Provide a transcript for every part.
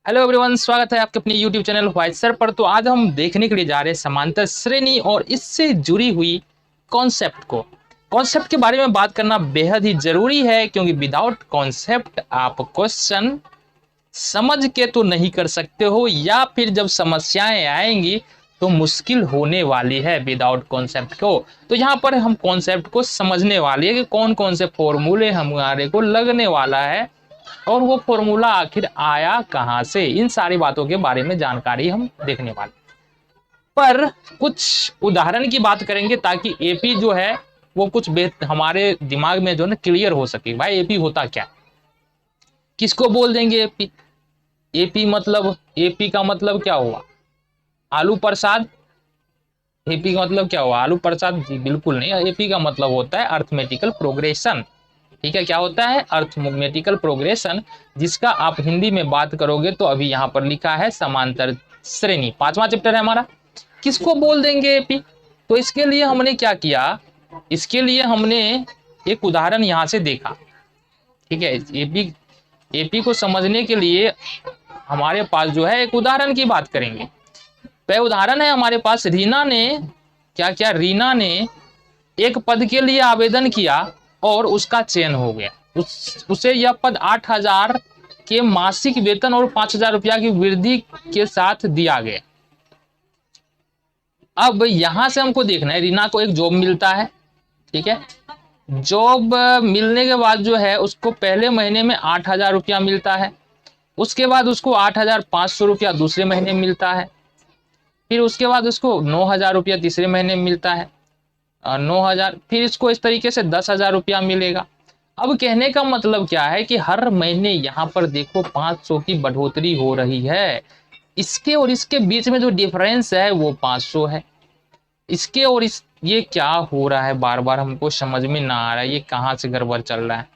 Hello everyone, स्वागत है आपके अपने यूट्यूब चैनल व्हाइट सर पर। तो आज हम देखने के लिए जा रहे हैं समांतर श्रेणी और इससे जुड़ी हुई कॉन्सेप्ट के बारे में बात करना बेहद ही जरूरी है, क्योंकि विदाउट कॉन्सेप्ट आप क्वेश्चन समझ के तो नहीं कर सकते हो, या फिर जब समस्याएं आएंगी तो मुश्किल होने वाली है विदाउट कॉन्सेप्ट को। तो यहाँ पर हम कॉन्सेप्ट को समझने वाले हैं कि कौन कौन से फॉर्मूले हमारे को लगने वाला है और वो फॉर्मूला आखिर आया कहां से। इन सारी बातों के बारे में जानकारी हम देखने वाले, पर कुछ उदाहरण की बात करेंगे ताकि एपी जो है वो कुछ हमारे दिमाग में जो है क्लियर हो सके। भाई एपी होता क्या, किसको बोल देंगे एपी? एपी का मतलब क्या हुआ? आलू प्रसाद। एपी का मतलब क्या हुआ? आलू प्रसाद? जी बिल्कुल नहीं। एपी का मतलब होता है अर्थमेटिकल प्रोग्रेशन। ठीक है, क्या होता है? अर्थमेटिकल प्रोग्रेशन, जिसका आप हिंदी में बात करोगे तो अभी यहाँ पर लिखा है समांतर श्रेणी। 5वां चैप्टर है हमारा। किसको बोल देंगे एपी? तो इसके लिए हमने क्या किया, इसके लिए हमने एक उदाहरण यहाँ से देखा। ठीक है, एपी को समझने के लिए हमारे पास जो है एक उदाहरण की बात करेंगे। पहला उदाहरण है हमारे पास, रीना ने क्या किया? रीना ने एक पद के लिए आवेदन किया और उसका चयन हो गया। उसे यह पद 8,000 के मासिक वेतन और 5,000 रुपया की वृद्धि के साथ दिया गया। अब यहां से हमको देखना है, रीना को एक जॉब मिलता है। ठीक है, जॉब मिलने के बाद जो है उसको पहले महीने में 8,000 रुपया मिलता है। उसके बाद उसको 8,500 रुपया दूसरे महीने में मिलता है। फिर उसके बाद उसको 9,000 रुपया तीसरे महीने में मिलता है। 9,000, फिर इसको इस तरीके से 10,000 रुपया मिलेगा। अब कहने का मतलब क्या है कि हर महीने यहाँ पर देखो 500 की बढ़ोतरी हो रही है। इसके और इसके बीच में जो डिफरेंस है वो 500 है। इसके और इस ये क्या हो रहा है, बार बार हमको समझ में ना आ रहा है, ये कहाँ से गड़बड़ चल रहा है।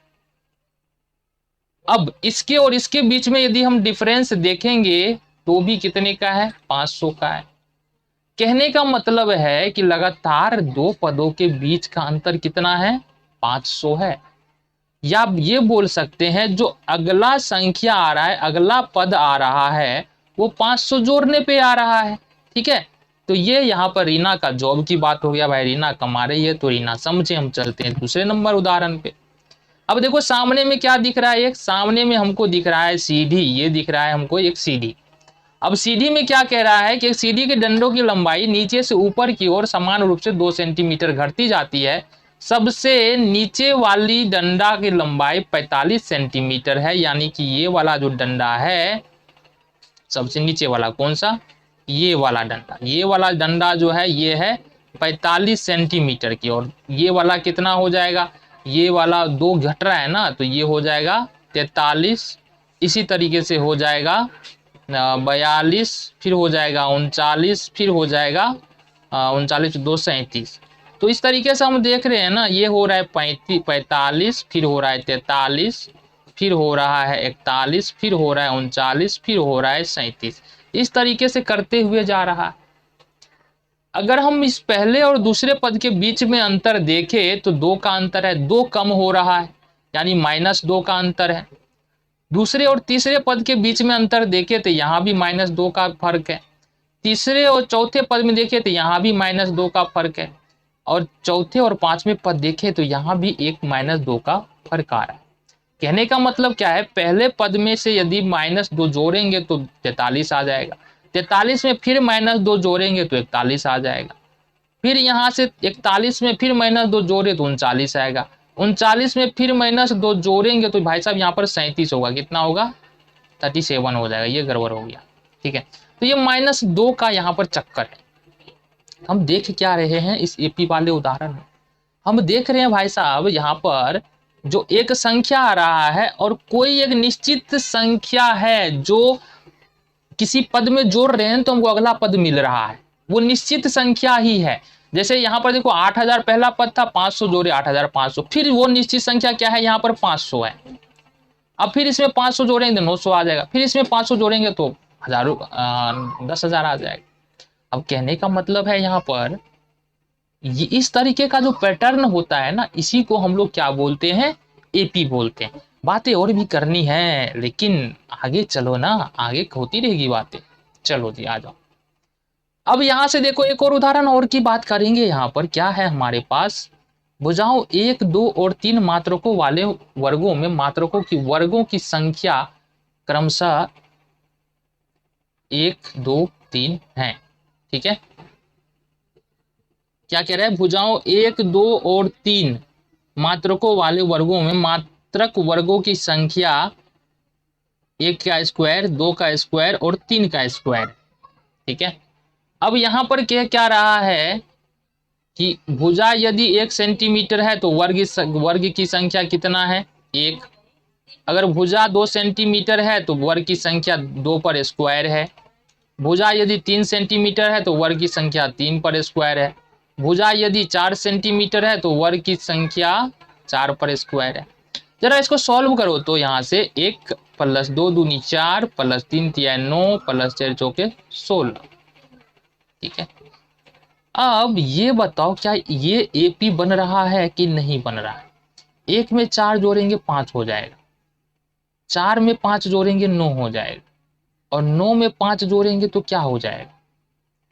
अब इसके और इसके बीच में यदि हम डिफरेंस देखेंगे तो भी कितने का है? 500 का है। कहने का मतलब है कि लगातार दो पदों के बीच का अंतर कितना है? 500 है। या आप ये बोल सकते हैं जो अगला संख्या आ रहा है, अगला पद आ रहा है, वो 500 जोड़ने पे आ रहा है। ठीक है, तो ये यहाँ पर रीना का जॉब की बात हो गया। भाई रीना कमा रही है तो रीना समझे। हम चलते हैं दूसरे नंबर उदाहरण पे। अब देखो सामने में क्या दिख रहा है? एक सामने में हमको दिख रहा है सीढ़ी। ये दिख रहा है हमको एक सीढ़ी। अब सीढ़ी में क्या कह रहा है कि सीढ़ी के डंडों की लंबाई नीचे से ऊपर की ओर समान रूप से 2 सेंटीमीटर घटती जाती है। सबसे नीचे वाली डंडा की लंबाई 45 सेंटीमीटर है। यानी कि ये वाला जो डंडा है, सबसे नीचे वाला कौन सा? ये वाला डंडा। ये वाला डंडा जो है ये है 45 सेंटीमीटर की, और ये वाला कितना हो जाएगा? ये वाला 2 घट रहा है ना, तो ये हो जाएगा 43। इसी तरीके से हो जाएगा 42, फिर हो जाएगा 39, फिर हो जाएगा 39 2 37। तो इस तरीके से हम देख रहे हैं ना, ये हो रहा है 45, फिर हो रहा है 43, फिर हो रहा है 41, फिर हो रहा है 39, फिर हो रहा है 37। इस तरीके से करते हुए जा रहा है। अगर हम इस पहले और दूसरे पद के बीच में अंतर देखें तो 2 का अंतर है, 2 कम हो रहा है, यानी -2 का अंतर है। दूसरे और तीसरे पद के बीच में अंतर देखें तो यहाँ भी -2 का फर्क है। तीसरे और चौथे पद में देखें तो यहाँ भी -2 का फर्क है। और चौथे और 5वें पद देखें तो यहाँ भी एक -2 का फर्क आ रहा है। कहने का मतलब क्या है? पहले पद में से यदि -2 जोड़ेंगे तो 43 आ जाएगा। 43 में फिर -2 जोड़ेंगे तो 41 आ जाएगा। फिर यहाँ से 41 में फिर -2 जोड़े तो 39 आएगा। 39 में फिर -2 जोड़ेंगे तो भाई साहब यहाँ पर 37 होगा। कितना होगा? 37 हो जाएगा। ये गड़बड़ हो गया। ठीक है, तो ये -2 का यहाँ पर चक्कर है। हम देख क्या रहे हैं इस एपी वाले उदाहरण में? हम देख रहे हैं भाई साहब यहाँ पर जो एक संख्या आ रहा है और कोई एक निश्चित संख्या है जो किसी पद में जोड़ रहे हैं तो हमको अगला पद मिल रहा है, वो निश्चित संख्या ही है। जैसे यहाँ पर देखो 8,000 पहला पद था, 500 जोड़े 8,500, फिर वो निश्चित संख्या क्या है? यहाँ पर 500 है। अब फिर इसमें 500 जोड़ेंगे तो 900 आ जाएगा, फिर इसमें 500 जोड़ेंगे तो 10,000 आ जाएगा। अब कहने का मतलब है यहाँ पर ये इस तरीके का जो पैटर्न होता है ना, इसी को हम लोग क्या बोलते हैं? एपी बोलते हैं। बातें और भी करनी है, लेकिन आगे चलो ना, आगे होती रहेगी बातें। चलो जी आ जाओ। अब यहां से देखो एक और उदाहरण और की बात करेंगे। यहाँ पर क्या है हमारे पास, भुजाओं 1, 2 और 3 मात्रकों वाले वर्गों में मात्रकों की वर्गों की संख्या क्रमशः 1, 2, 3 है। ठीक है, क्या कह रहा है, भुजाओं 1, 2 और 3 मात्रकों वाले वर्गों में मात्रक वर्गों की संख्या 1 का स्क्वायर, 2 का स्क्वायर और 3 का स्क्वायर। ठीक है, अब यहां पर कह क्या रहा है कि भुजा यदि 1 सेंटीमीटर है तो वर्ग की संख्या कितना है, 1। अगर भुजा 2 सेंटीमीटर है तो वर्ग की संख्या 2 पर स्क्वायर है। भुजा यदि 3 सेंटीमीटर है तो वर्ग की संख्या 3 पर स्क्वायर है। भुजा यदि 4 सेंटीमीटर है तो वर्ग की संख्या 4 पर स्क्वायर है। जरा इसको सॉल्व करो तो यहाँ से 1 + 2 दूनी 4 + 3 तिया 9 + 4 चौके 16। ठीक है, अब ये बताओ क्या ये एपी बन रहा है कि नहीं बन रहा है। 1 में 4 जोड़ेंगे 5 हो जाएगा, 4 में 5 जोड़ेंगे 9 हो जाएगा, और 9 में 5 जोड़ेंगे तो क्या हो जाएगा,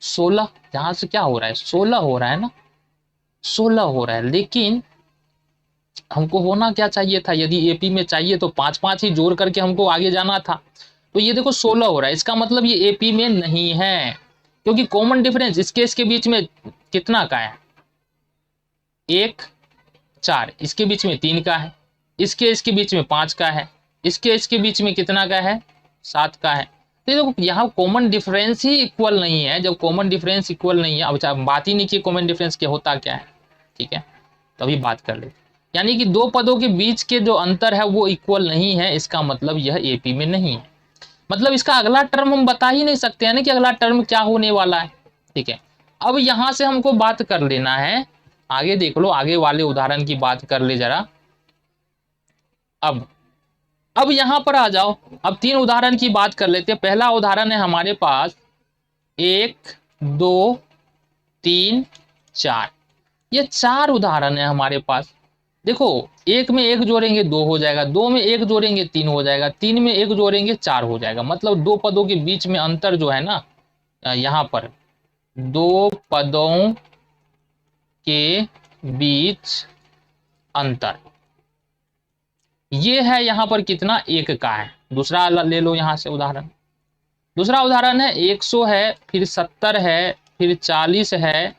16। यहां से क्या हो रहा है, 16 हो रहा है ना, 16 हो रहा है। लेकिन हमको होना क्या चाहिए था, यदि एपी में चाहिए तो 5 5 ही जोड़ करके हमको आगे जाना था। तो ये देखो 16 हो रहा है, इसका मतलब ये एपी में नहीं है, क्योंकि कॉमन डिफरेंस इसके बीच में कितना का है, 1, 4, इसके बीच में 3 का है, इसके बीच में 5 का है, इसके बीच में कितना का है, 7 का है। तो देखो यहाँ कॉमन डिफरेंस ही इक्वल नहीं है। जब कॉमन डिफरेंस इक्वल नहीं है, अब बात ही नहीं की कॉमन डिफरेंस क्या होता क्या है। ठीक है, तो अभी बात कर लेते, यानी कि दो पदों के बीच के जो अंतर है वो इक्वल नहीं है, इसका मतलब यह एपी में नहीं है। मतलब इसका अगला टर्म हम बता ही नहीं सकते हैं ना कि अगला टर्म क्या होने वाला है। ठीक है, अब यहां से हमको बात कर लेना है, आगे देख लो, आगे वाले उदाहरण की बात कर ले जरा। अब यहां पर आ जाओ, अब 3 उदाहरण की बात कर लेते हैं। पहला उदाहरण है हमारे पास 1, 2, 3, 4, ये 4 उदाहरण है हमारे पास। देखो 1 में 1 जोड़ेंगे 2 हो जाएगा, 2 में 1 जोड़ेंगे 3 हो जाएगा, 3 में 1 जोड़ेंगे 4 हो जाएगा। मतलब दो पदों के बीच में अंतर जो है ना, यहाँ पर दो पदों के बीच अंतर ये है यहाँ पर कितना, 1 का है। दूसरा ले लो यहाँ से उदाहरण, दूसरा उदाहरण है 100 है, फिर 70 है, फिर 40 है,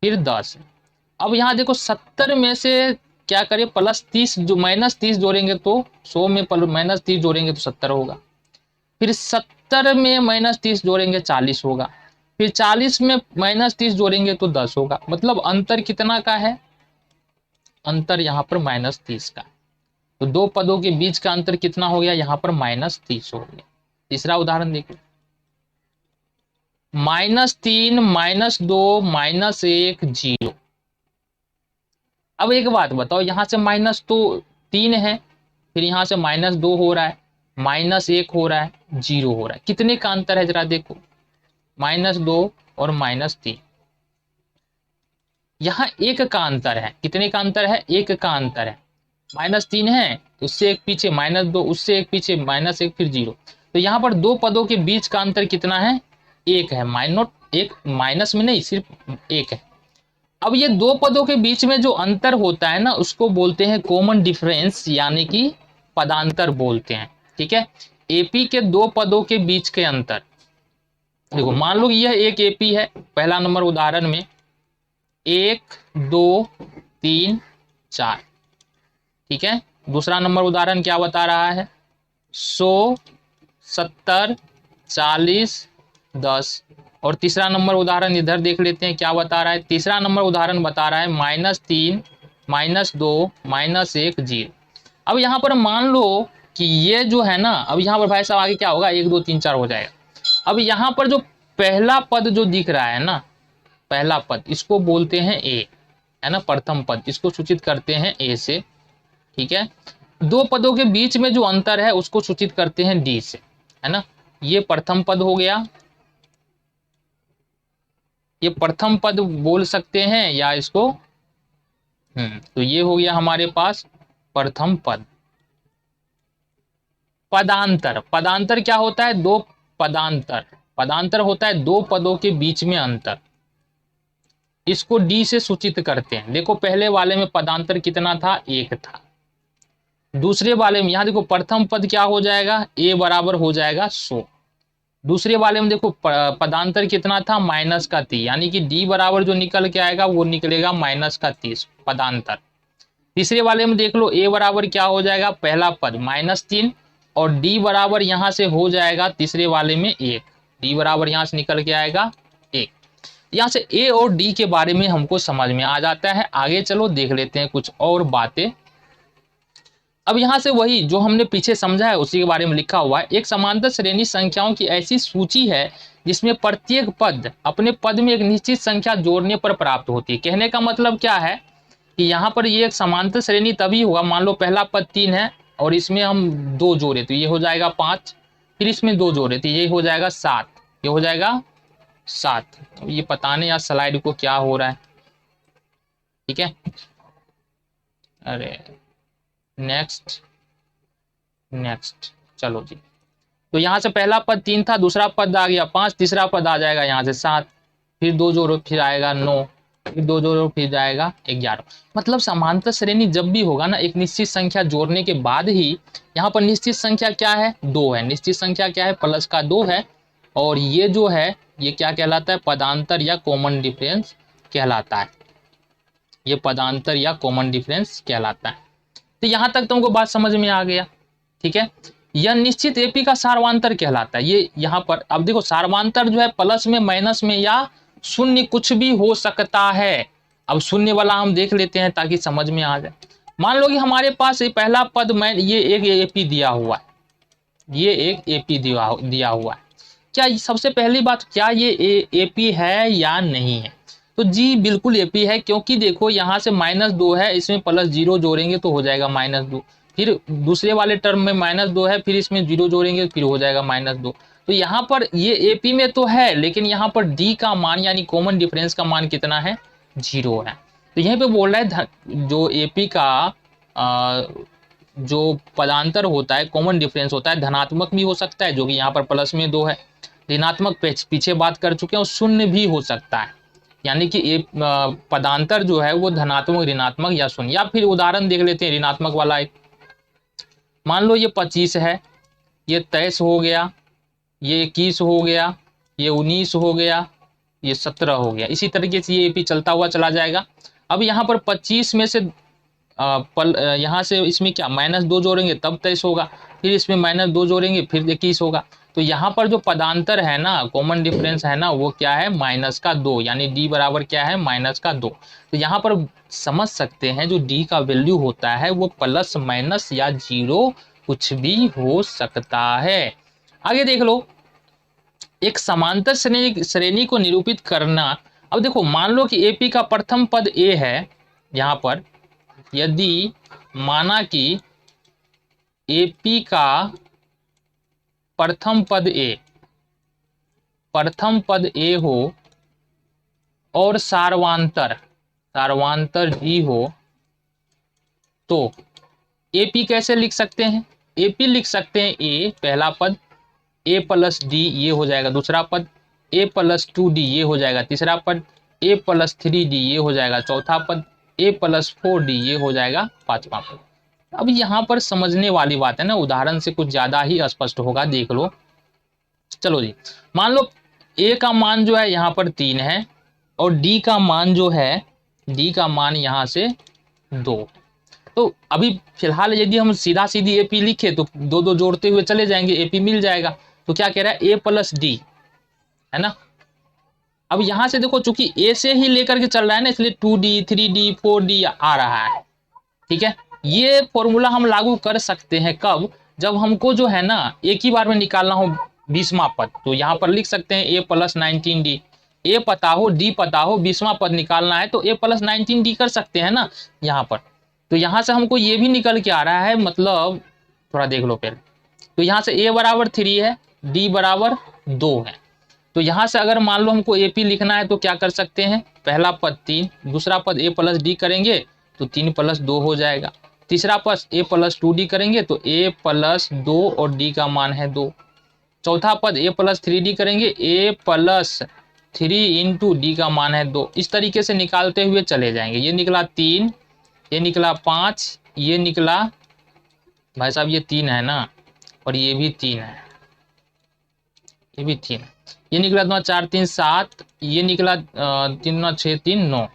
फिर 10। अब यहाँ देखो 70 में से क्या करें, +30 जो -30 जोड़ेंगे तो 100 में -30 जोड़ेंगे तो 70 होगा, फिर 70 में -30 जोड़ेंगे 40 होगा, फिर 40 में -30 जोड़ेंगे तो 10 होगा। मतलब अंतर कितना का है, अंतर यहाँ पर -30 का। तो दो पदों के बीच का अंतर कितना हो गया, यहाँ पर -30 हो गया। तीसरा उदाहरण देखो, -3, -2, -1, 0। अब एक बात बताओ, यहां से माइनस तो 3 है, फिर यहां से -2 हो रहा है, -1 हो रहा है, 0 हो रहा है, कितने का अंतर है जरा देखो, -2 और -3। यहाँ 1 का अंतर है, कितने का अंतर है, 1 का अंतर है। -3 है, उससे एक पीछे -2, उससे एक पीछे -1, फिर 0। तो यहाँ पर दो पदों के बीच का अंतर कितना है, 1 है। एक माइनस में नहीं, सिर्फ 1 है। अब ये दो पदों के बीच में जो अंतर होता है ना, उसको बोलते हैं कॉमन डिफरेंस, यानी कि पदांतर बोलते हैं। ठीक है, एपी के दो पदों के बीच के अंतर, देखो मान लो यह एक एपी है, पहला नंबर उदाहरण में 1, 2, 3, 4। ठीक है, दूसरा नंबर उदाहरण क्या बता रहा है, 100, 70, 40, 10। और तीसरा नंबर उदाहरण इधर देख लेते हैं क्या बता रहा है। तीसरा नंबर उदाहरण बता रहा है -3, -2, -1, 0। अब यहाँ पर मान लो कि ये जो है ना, अब यहाँ पर भाई साहब आगे क्या होगा, 1, 2, 3, 4 हो जाएगा। अब यहाँ पर जो पहला पद जो दिख रहा है ना, पहला पद, इसको बोलते हैं ए, है ना, प्रथम पद, इसको सूचित करते हैं ए से। ठीक है, दो पदों के बीच में जो अंतर है उसको सूचित करते हैं डी से, है ना। ये प्रथम पद हो गया, ये प्रथम पद बोल सकते हैं या इसको तो ये हो गया हमारे पास प्रथम पद। पदांतर, पदांतर क्या होता है? दो पदांतर, पदांतर होता है दो पदों के बीच में अंतर। इसको डी से सूचित करते हैं। देखो पहले वाले में पदांतर कितना था? 1 था। दूसरे वाले में यहां देखो प्रथम पद क्या हो जाएगा? a बराबर हो जाएगा 100। दूसरे वाले में देखो पदांतर कितना था? -30, यानी कि d बराबर जो निकल के आएगा वो निकलेगा -30 पदांतर। तीसरे वाले में देख लो a बराबर क्या हो जाएगा? पहला पद -3 और d बराबर यहां से हो जाएगा तीसरे वाले में 1। d बराबर यहां से निकल के आएगा 1। यहां से a और d के बारे में हमको समझ में आ जाता है। आगे चलो देख लेते हैं कुछ और बातें। अब यहां से वही जो हमने पीछे समझा है उसी के बारे में लिखा हुआ है। एक समांतर श्रेणी संख्याओं की ऐसी सूची है जिसमें प्रत्येक पद अपने पद में एक निश्चित संख्या जोड़ने पर प्राप्त होती है। कहने का मतलब क्या है कि यहाँ पर ये एक समांतर श्रेणी तभी होगा, मान लो पहला पद 3 है और इसमें हम 2 जोड़े तो ये हो जाएगा 5, फिर इसमें 2 जोड़े तो ये हो जाएगा 7, ये हो जाएगा 7। ये पता नहीं यार स्लाइड को क्या हो रहा है। ठीक है, अरे नेक्स्ट नेक्स्ट, चलो जी। तो यहाँ से पहला पद 3 था, दूसरा पद आ गया 5, तीसरा पद आ जाएगा यहाँ से 7, फिर 2 जोड़ो फिर आएगा 9, फिर 2 जोड़ो फिर जाएगा 11। मतलब समांतर श्रेणी जब भी होगा ना एक निश्चित संख्या जोड़ने के बाद ही, यहाँ पर निश्चित संख्या क्या है? 2 है। निश्चित संख्या क्या है? प्लस का 2 है। और ये जो है ये क्या कहलाता है? पदांतर या कॉमन डिफरेंस कहलाता है। ये पदांतर या कॉमन डिफरेंस कहलाता है। तो यहाँ तक तुमको बात समझ में आ गया। ठीक है, यह निश्चित एपी का सार्वंतर कहलाता है। ये यहाँ पर अब देखो सार्वंतर जो है प्लस में माइनस में या शून्य कुछ भी हो सकता है। अब शून्य वाला हम देख लेते हैं ताकि समझ में आ जाए। मान लो कि हमारे पास ये पहला पद में ये एक एपी दिया हुआ है, ये एक एपी दिया हुआ है। क्या सबसे पहली बात क्या ये एपी है या नहीं है? तो जी बिल्कुल एपी है, क्योंकि देखो यहाँ से -2 है, इसमें +0 जोड़ेंगे तो हो जाएगा -2, फिर दूसरे वाले टर्म में -2 है, फिर इसमें 0 जोड़ेंगे फिर हो जाएगा -2। तो यहाँ पर ये एपी में तो है, लेकिन यहाँ पर डी का मान यानी कॉमन डिफरेंस का मान कितना है? 0 है। तो यहीं पे बोल रहा है जो एपी का जो पदांतर होता है कॉमन डिफरेंस होता है धनात्मक भी हो सकता है, जो कि यहाँ पर प्लस में 2 है। ऋणात्मक पीछे बात कर चुके हैं, और शून्य भी हो सकता है, यानी कि पदांतर जो है वो धनात्मक, ऋणात्मक या शून्य। या फिर उदाहरण देख लेते हैं ऋणात्मक वाला एक। मान लो ये 25 है, ये 23 हो गया, ये 21 हो गया, ये 19 हो गया, ये 17 हो गया। इसी तरीके से ये एपी चलता हुआ चला जाएगा। अब यहाँ पर 25 में से यहाँ से इसमें क्या -2 जोड़ेंगे तब 23 होगा, फिर इसमें -2 जोड़ेंगे फिर 21 होगा। तो यहाँ पर जो पदांतर है ना, कॉमन डिफरेंस है ना, वो क्या है? -2, यानी डी बराबर क्या है? -2। तो यहाँ पर समझ सकते हैं जो डी का वैल्यू होता है वो प्लस माइनस या 0 कुछ भी हो सकता है। आगे देख लो, एक समांतर श्रेणी को निरूपित करना। अब देखो मान लो कि एपी का प्रथम पद ए है, यहाँ पर यदि माना कि एपी का प्रथम पद ए हो और सार्वंतर जी हो, तो एपी कैसे लिख सकते हैं? एपी लिख सकते हैं ए पहला पद, a + d ये हो जाएगा दूसरा पद, a + 2d ये हो जाएगा तीसरा पद, a + 3d ये हो जाएगा चौथा पद, a + 4d ये हो जाएगा पांचवा पद। अब यहाँ पर समझने वाली बात है ना, उदाहरण से कुछ ज्यादा ही स्पष्ट होगा, देख लो। चलो जी, मान लो a का मान जो है यहाँ पर 3 है और d का मान जो है, d का मान यहाँ से 2। तो अभी फिलहाल यदि हम सीधा सीधी एपी लिखे तो 2 जोड़ते हुए चले जाएंगे, एपी मिल जाएगा। तो क्या कह रहा है? a + d है ना। अब यहां से देखो चूंकि a से ही लेकर के चल रहा है ना, इसलिए 2d 3d 4d आ रहा है। ठीक है, ये फॉर्मूला हम लागू कर सकते हैं कब? जब हमको जो है ना एक ही बार में निकालना हो 20वां पद, तो यहाँ पर लिख सकते हैं a + 19d। a पता हो, d पता हो, 20वां पद निकालना है तो a + 19d कर सकते हैं ना यहाँ पर। तो यहाँ से हमको ये भी निकल के आ रहा है, मतलब थोड़ा देख लो पहले। तो यहाँ से a बराबर 3 है, d बराबर 2 है। तो यहाँ से अगर मान लो हमको एपी लिखना है तो क्या कर सकते हैं? पहला पद 3, दूसरा पद a + d करेंगे तो 3 + 2 हो जाएगा, तीसरा पद a प्लस 2d करेंगे तो a प्लस 2 और d का मान है 2। चौथा पद a प्लस 3d करेंगे, a प्लस 3 इंटू डी का मान है 2। इस तरीके से निकालते हुए चले जाएंगे। ये निकला 3, ये निकला 5, ये निकला भाई साहब ये 3 है ना, और ये भी 3 है, ये भी 3 है। ये निकला तुम्हारा 4 3 7, ये निकला 3 6 3 9।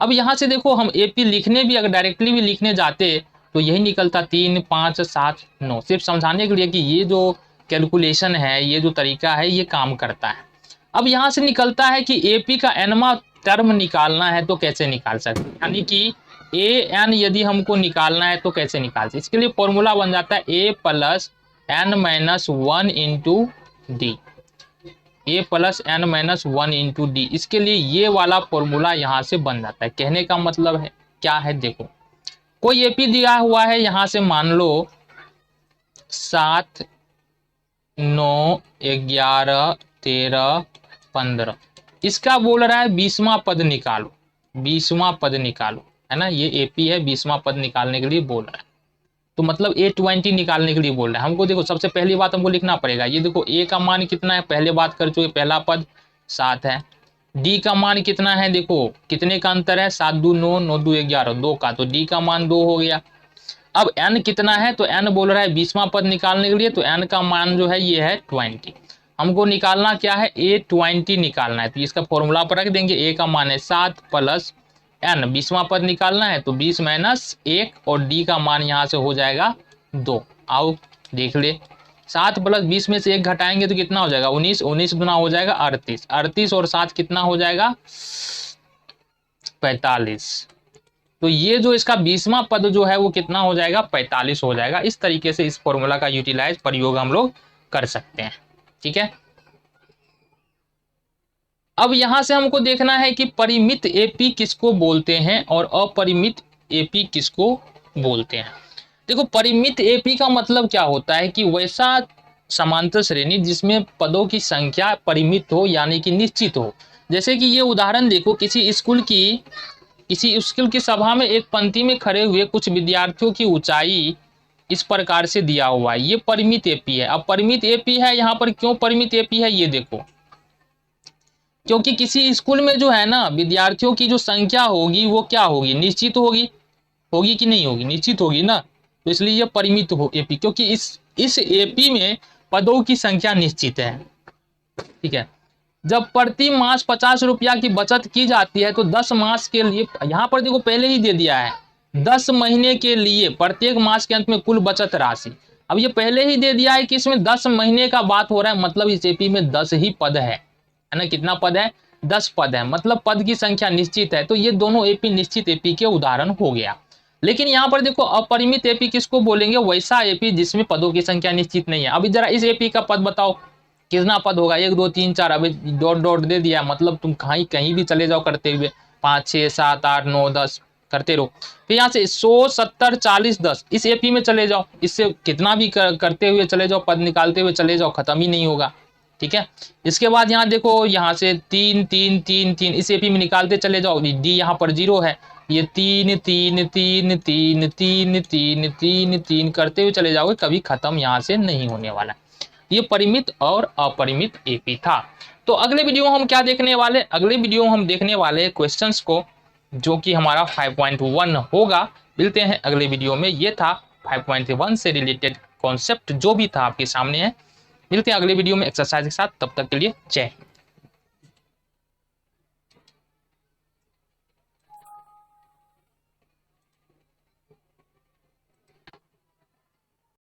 अब यहाँ से देखो हम एपी लिखने भी, अगर डायरेक्टली भी लिखने जाते तो यही निकलता 3 5 7 9। सिर्फ समझाने के लिए कि ये जो कैलकुलेशन है, ये जो तरीका है, ये काम करता है। अब यहाँ से निकलता है कि एपी का एनवा टर्म निकालना है तो कैसे निकाल सकते हैं, यानी कि ए एन यदि हमको निकालना है तो कैसे निकाल सकते। इसके लिए फॉर्मूला बन जाता है a plus n minus 1 into d, a plus n minus 1 into d. इसके लिए ये वाला फॉर्मूला यहाँ से बन जाता है। कहने का मतलब है क्या है, देखो कोई एपी दिया हुआ है, यहाँ से मान लो 7 9 11 13 15, इसका बोल रहा है 20वां पद निकालो, 20वां पद निकालो, है ना। ये एपी है, 20वां पद निकालने के लिए बोल रहा है, तो मतलब A20 निकालने के लिए बोल रहा है हमको। देखो सबसे पहली बात हमको लिखना पड़ेगा, ये देखो A का मान कितना है, पहले बात कर चुके, पहला पद 7 है। D का मान कितना है, देखो कितने का अंतर है, 7 2 9 9 2 11 2 का, तो D का मान 2 हो गया। अब N कितना है, तो N बोल रहा है 20वां पद निकालने के लिए, तो N का मान जो है ये है 20। हमको निकालना क्या है, A20 निकालना है, तो इसका फॉर्मूला पर रख देंगे। A का मान है 7 प्लस n, 20वां पद निकालना है तो 20 माइनस 1, और d का मान यहाँ से हो जाएगा 2। आओ देख ले, 7 प्लस 20 में से 1 घटाएंगे तो कितना हो जाएगा 19, 19 गुना हो जाएगा 38, 38 और 7 कितना हो जाएगा 45। तो ये जो इसका 20वां पद जो है वो कितना हो जाएगा 45 हो जाएगा। इस तरीके से इस फॉर्मूला का यूटिलाइज प्रयोग हम लोग कर सकते हैं, ठीक है। अब यहां से हमको देखना है कि परिमित एपी किसको बोलते हैं और अपरिमित एपी किसको बोलते हैं। देखो परिमित एपी का मतलब क्या होता है कि वैसा समांतर श्रेणी जिसमें पदों की संख्या परिमित हो, यानी कि निश्चित हो। जैसे कि ये उदाहरण देखो, किसी स्कूल की सभा में एक पंक्ति में खड़े हुए कुछ विद्यार्थियों की ऊंचाई इस प्रकार से दिया हुआ है, ये परिमित एपी है। अब परिमित एपी है यहाँ पर, क्यों परिमित एपी है ये देखो, क्योंकि किसी स्कूल में जो है ना विद्यार्थियों की जो संख्या होगी वो क्या होगी, निश्चित होगी, होगी कि नहीं होगी, निश्चित होगी ना, तो इसलिए ये परिमित हो एपी, क्योंकि इस एपी में पदों की संख्या निश्चित है, ठीक है। जब प्रति मास 50 रुपया की बचत की जाती है तो 10 मास के लिए, यहाँ पर देखो पहले ही दे दिया है 10 महीने के लिए प्रत्येक मास के अंत में कुल बचत राशि। अब ये पहले ही दे दिया है कि इसमें 10 महीने का बात हो रहा है, मतलब इस एपी में 10 ही पद है ना। कितना पद है, 10 पद है, मतलब पद की संख्या निश्चित है। तो ये दोनों एपी निश्चित एपी के उदाहरण हो गया। लेकिन यहाँ पर देखो अपरिमित एपी किसको बोलेंगे, वैसा एपी जिसमें पदों की संख्या निश्चित नहीं है। अभी जरा इस एपी का पद बताओ कितना पद होगा, 1 2 3 4, अभी डॉट डॉट दे दिया, मतलब तुम कहीं भी चले जाओ करते हुए, 5 6 7 8 9 10 करते रहो। फिर यहाँ से 100 70 40 10 इस एपी में चले जाओ, इससे कितना भी करते हुए चले जाओ, पद निकालते हुए चले जाओ, खत्म ही नहीं होगा, ठीक है। इसके बाद यहाँ देखो, यहाँ से 3 3 3 3 इस एपी में निकालते चले जाओ, डी यहाँ पर 0 है, ये 3 3 3 3 3 3 3 3 करते हुए चले जाओगे, कभी खत्म यहाँ से नहीं होने वाला। ये परिमित और अपरिमित एपी था। तो अगले वीडियो हम क्या देखने वाले, अगले वीडियो हम देखने वाले क्वेश्चंस को, जो कि हमारा 5.1 होगा। मिलते हैं अगले वीडियो में। ये था 5.1 से रिलेटेड कॉन्सेप्ट जो भी था आपके सामने है। मिलते हैं अगले वीडियो में एक्सरसाइज के साथ, तब तक के लिए जय हिंद।